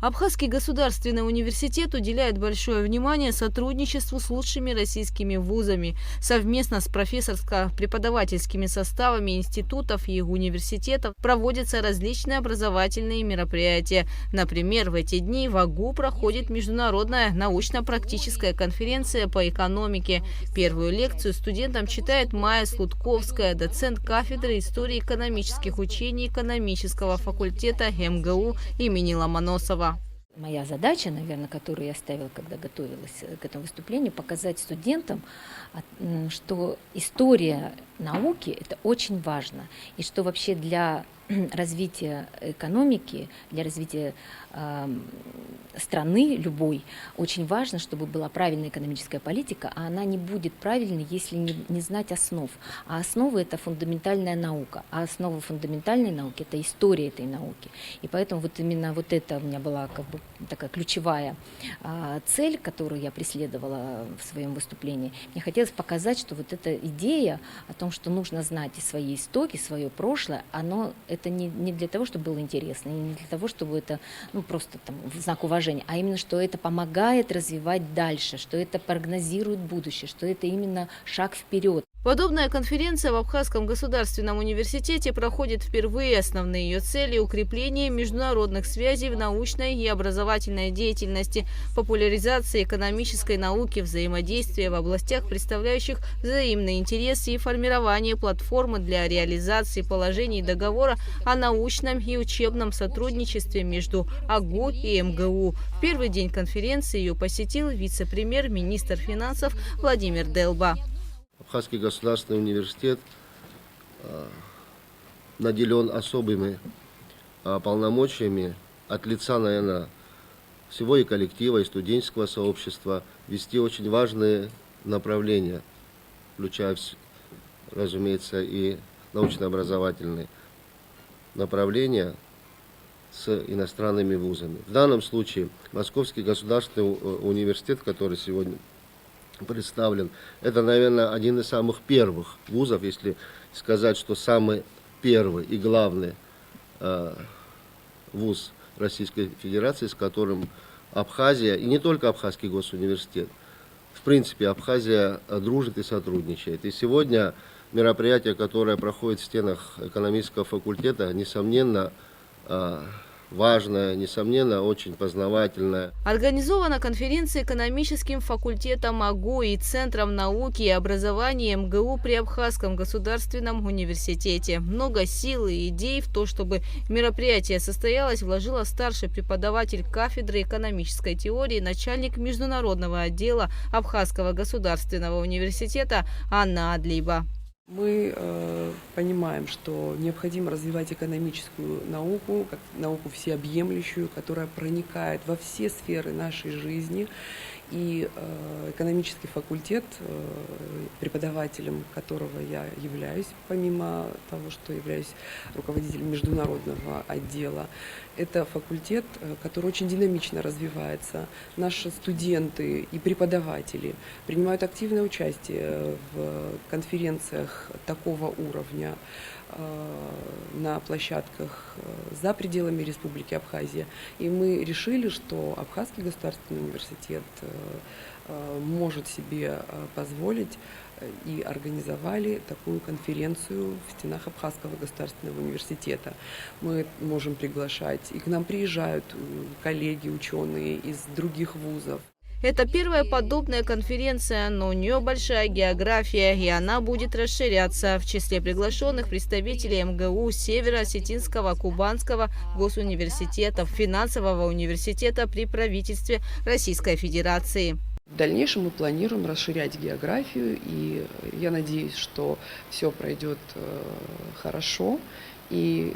Абхазский государственный университет уделяет большое внимание сотрудничеству с лучшими российскими вузами. Совместно с профессорско-преподавательскими составами институтов и университетов проводятся различные образовательные мероприятия. Например, в эти дни в АГУ проходит международная научно-практическая конференция по экономике. Первую лекцию студентам читает Майя Слутковская, доцент кафедры истории экономических учений экономического факультета МГУ имени Ломоносова. Моя задача, наверное, которую я ставила, когда готовилась к этому выступлению, показать студентам, что история науки – это очень важно, и что вообще для развития экономики, для развития страны любой, очень важно, чтобы была правильная экономическая политика, а она не будет правильной, если не знать основ. А основы – это фундаментальная наука, а основа фундаментальной науки – это история этой науки. И поэтому вот именно вот это у меня была как бы такая ключевая цель, которую я преследовала в своем выступлении. Мне хотелось показать, что вот эта идея о том, что нужно знать и свои истоки, свое прошлое, это не для того, чтобы было интересно, и не для того, чтобы это просто там, в знак уважения, а именно, что это помогает развивать дальше, что это прогнозирует будущее, что это именно шаг вперед. Подобная конференция в Абхазском государственном университете проходит впервые. Основные ее цели – укрепление международных связей в научной и образовательной деятельности, популяризация экономической науки, взаимодействие в областях, представляющих взаимные интересы, и формирование платформы для реализации положений договора о научном и учебном сотрудничестве между АГУ и МГУ. В первый день конференции ее посетил вице-премьер-министр финансов Владимир Делба. Абхазский государственный университет наделен особыми полномочиями от лица, наверное, всего и коллектива, и студенческого сообщества вести очень важные направления, включая, разумеется, и научно-образовательные направления с иностранными вузами. В данном случае Московский государственный университет, который сегодня представлен, это, наверное, один из самых первых вузов, если сказать, что самый первый и главный вуз Российской Федерации, с которым Абхазия, и не только Абхазский госуниверситет, в принципе, Абхазия дружит и сотрудничает. И сегодня мероприятие, которое проходит в стенах экономического факультета, несомненно, важная, несомненно, очень познавательная. Организована конференция экономическим факультетом АГУ и Центром науки и образования МГУ при Абхазском государственном университете. Много сил и идей в то, чтобы мероприятие состоялось, вложила старший преподаватель кафедры экономической теории, начальник международного отдела Абхазского государственного университета Анна Адлиба. Мы понимаем, что необходимо развивать экономическую науку, как науку всеобъемлющую, которая проникает во все сферы нашей жизни. И экономический факультет, преподавателем которого я являюсь, помимо того, что являюсь руководителем международного отдела, это факультет, который очень динамично развивается. Наши студенты и преподаватели принимают активное участие в конференциях такого уровня на площадках за пределами Республики Абхазия. И мы решили, что Абхазский государственный университет может себе позволить, и организовали такую конференцию в стенах Абхазского государственного университета. Мы можем приглашать, и к нам приезжают коллеги, ученые из других вузов. Это первая подобная конференция, но у нее большая география, и она будет расширяться. В числе приглашенных представителей МГУ, Северо-Осетинского, Кубанского госуниверситетов, финансового университета при правительстве Российской Федерации. В дальнейшем мы планируем расширять географию, и я надеюсь, что все пройдет хорошо. И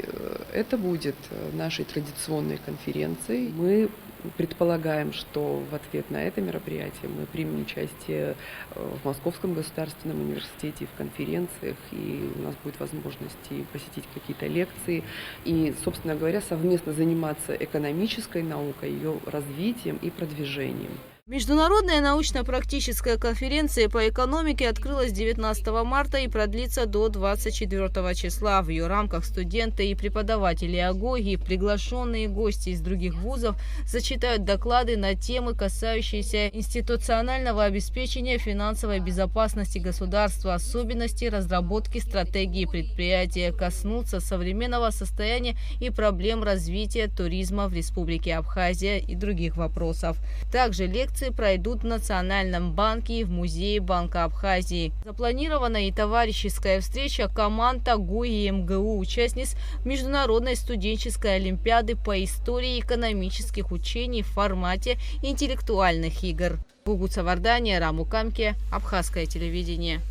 это будет нашей традиционной конференцией. Мы предполагаем, что в ответ на это мероприятие мы примем участие в Московском государственном университете, в конференциях, и у нас будет возможность и посетить какие-то лекции, и, собственно говоря, совместно заниматься экономической наукой, ее развитием и продвижением. Международная научно-практическая конференция по экономике открылась 19 марта и продлится до 24 числа. В ее рамках студенты и преподаватели АГОГИ, приглашенные гости из других вузов, зачитают доклады на темы, касающиеся институционального обеспечения финансовой безопасности государства, особенностей разработки стратегии предприятия, коснутся современного состояния и проблем развития туризма в Республике Абхазия и других вопросов. Также лекции пройдут в Национальном банке и в Музее Банка Абхазии. Запланирована и товарищеская встреча команд АГОГИ и МГУ, участниц Международной студенческой олимпиады по истории экономических учений в формате интеллектуальных игр. Гугуца Вардания, Раму Камке, Абхазское телевидение.